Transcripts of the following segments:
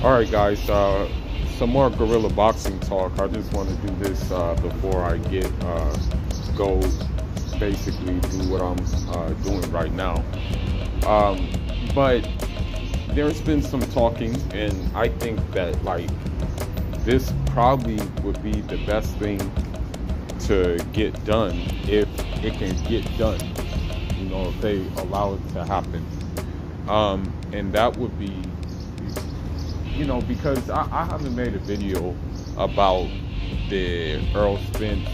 All right, guys. Some more guerrilla boxing talk. I just want to do this before I go basically do what I'm doing right now. But there's been some talking, and I think that like this probably would be the best thing to get done if it can get done. You know, if they allow it to happen, and that would be. You know, because I haven't made a video about the Errol Spence,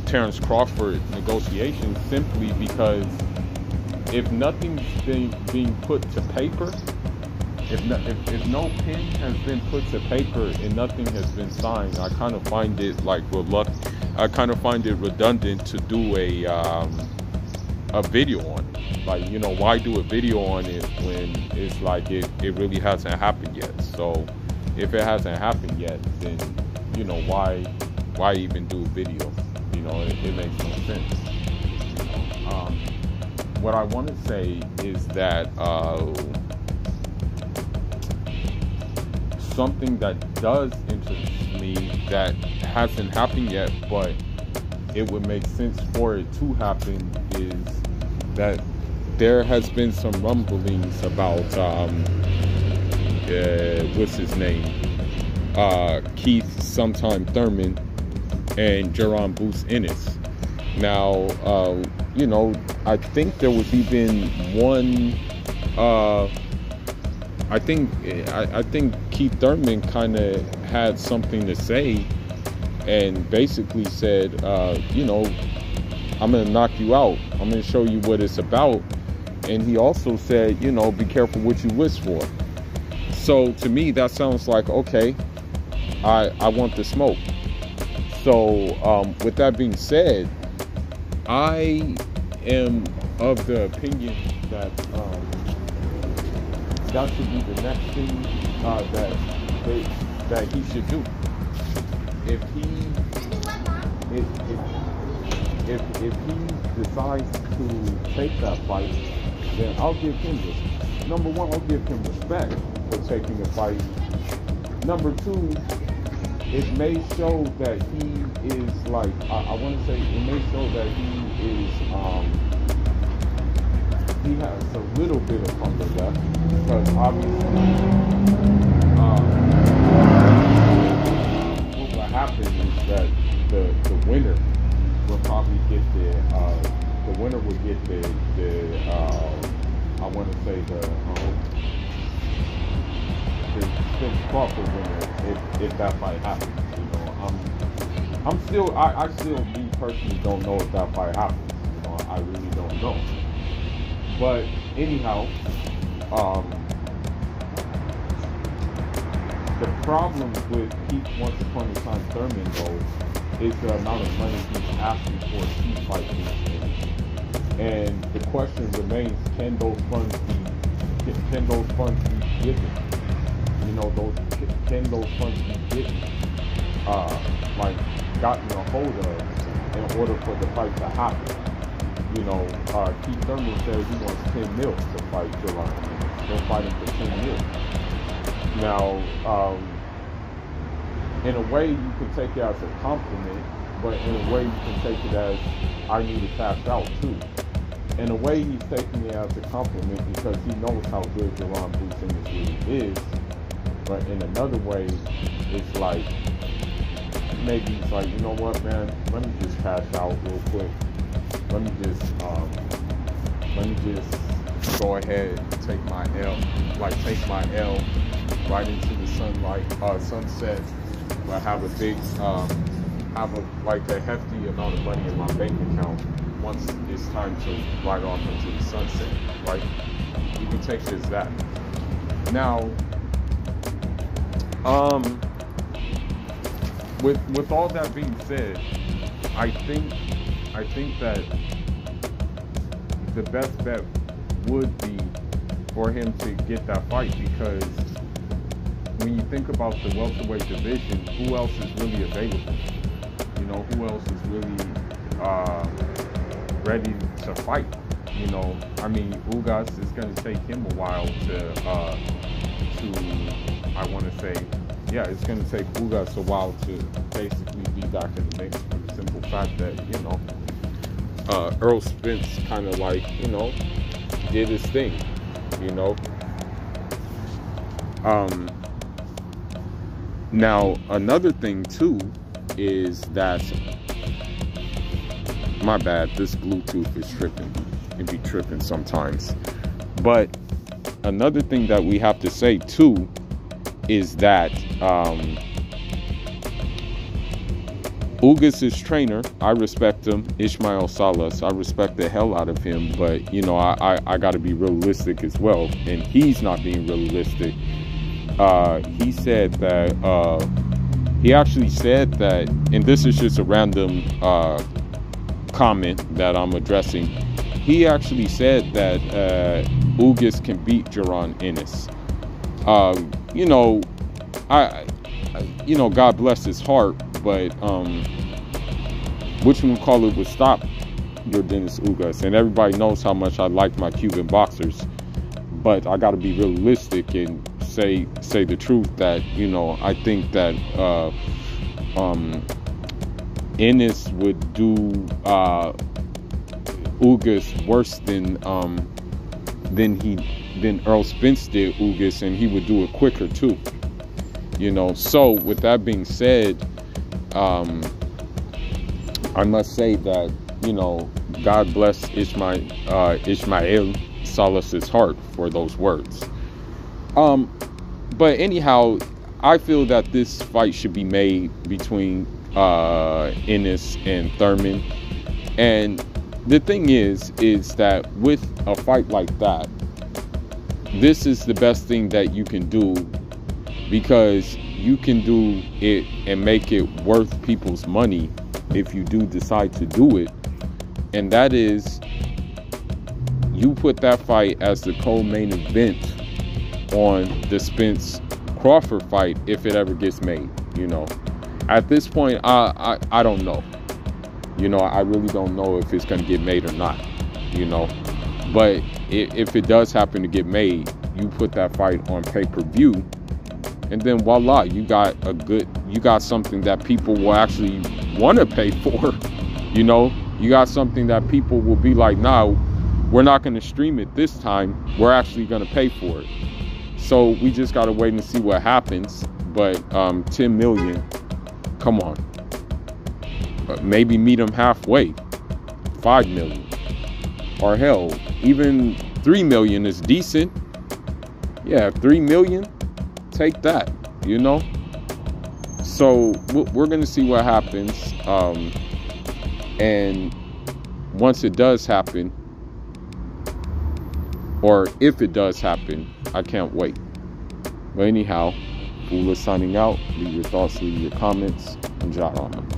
Terrence Crawford negotiations simply because if nothing's being put to paper, if no pen has been put to paper and nothing has been signed, I kind of find it redundant to do a video on it. Like, you know, why do a video on it when it's like it really hasn't happened yet? So if it hasn't happened yet, then, you know, why even do a video? You know, it makes no sense. You know, what I want to say is that something that does interest me that hasn't happened yet, but it would make sense for it to happen, is that there has been some rumblings about what's his name, Keith sometime Thurman and Guerilla Ennis. Now, you know, I think there was even one. I think Keith Thurman kind of had something to say, and basically said, you know, I'm gonna knock you out. I'm gonna show you what it's about. And he also said, you know, be careful what you wish for. So to me, that sounds like, okay, I want the smoke. So with that being said, I am of the opinion that that should be the next thing that he should do. If he decides to take that fight, then I'll give him this. Number one, I'll give him respect for taking a fight. Number two, it may show that he is like, I want to say, it may show that he is, he has a little bit of hunger left, because obviously, what will happen is that the winner will probably get the winner will get the I want to say the Spence Crawford winner if that fight happens. You know, I still me personally don't know if that fight happens. You know, I really don't know. But anyhow, the problem with Keith Once Upon a Time Thurman though is the amount of money he's asking for a key fight against him. And the question remains, can those funds be given? You know, can those funds be given, like gotten a hold of in order for the fight to happen? You know, Keith Thurman says he wants 10 mil to fight July. They're fighting for 10 mil. Now, in a way, you can take it as a compliment, but in a way, you can take it as, I need to cash out too. In a way, he's taking it as a compliment because he knows how good Guerilla Ennis really is. But in another way, it's like, maybe he's like, you know what, man, let me just cash out real quick. Let me just go ahead and take my L right into the sunset. I have a big, a hefty amount of money in my bank account once it's time to ride off into the sunset, right? You can take it as that. Now, with all that being said, I think that the best bet would be for him to get that fight, because when you think about the welterweight division, who else is really available? You know, who else is really ready to fight? You know, I mean, Ugas is going to take him a while to I want to say, yeah, it's going to take Ugas a while to basically be back in the mix for the simple fact that, you know, Earl Spence kind of like, you know, did his thing, you know. Now, another thing, too, is that, my bad, this Bluetooth is tripping. It be tripping sometimes. But another thing that we have to say, too, is that Ugas' trainer, I respect him, Ismail Salas, I respect the hell out of him, but, you know, I got to be realistic as well, and he's not being realistic. He said that, he actually said that, and this is just a random comment that I'm addressing, he actually said that Ugas can beat Guerilla Ennis. You know, you know, God bless his heart, but whatchamacallit would stop your Dennis Ugas, and everybody knows how much I like my Cuban boxers, but I got to be realistic and say the truth that, you know, I think that Ennis would do Ugas worse than Earl Spence did Ugas, and he would do it quicker too. You know, so with that being said, I must say that, you know, God bless Ismail Salas's heart for those words. But anyhow, I feel that this fight should be made between Ennis and Thurman. And the thing is that with a fight like that, this is the best thing that you can do, because you can do it and make it worth people's money if you do decide to do it. And that is, you put that fight as the co-main event on the Spence Crawford fight if it ever gets made. You know, at this point, I don't know. You know, I really don't know if it's going to get made or not, you know. But if it does happen to get made, you put that fight on pay-per-view, and then voila, you got something that people will actually want to pay for. You know, you got something that people will be like, nah, we're not going to stream it this time. We're actually going to pay for it. So we just got to wait and see what happens. But 10 million, come on. Maybe meet them halfway. 5 million. Or hell, even 3 million is decent. Yeah, 3 million, take that, you know. So we're going to see what happens. And once it does happen, or if it does happen, I can't wait. But anyhow, Fula signing out. Leave your thoughts, leave your comments, and jot on them.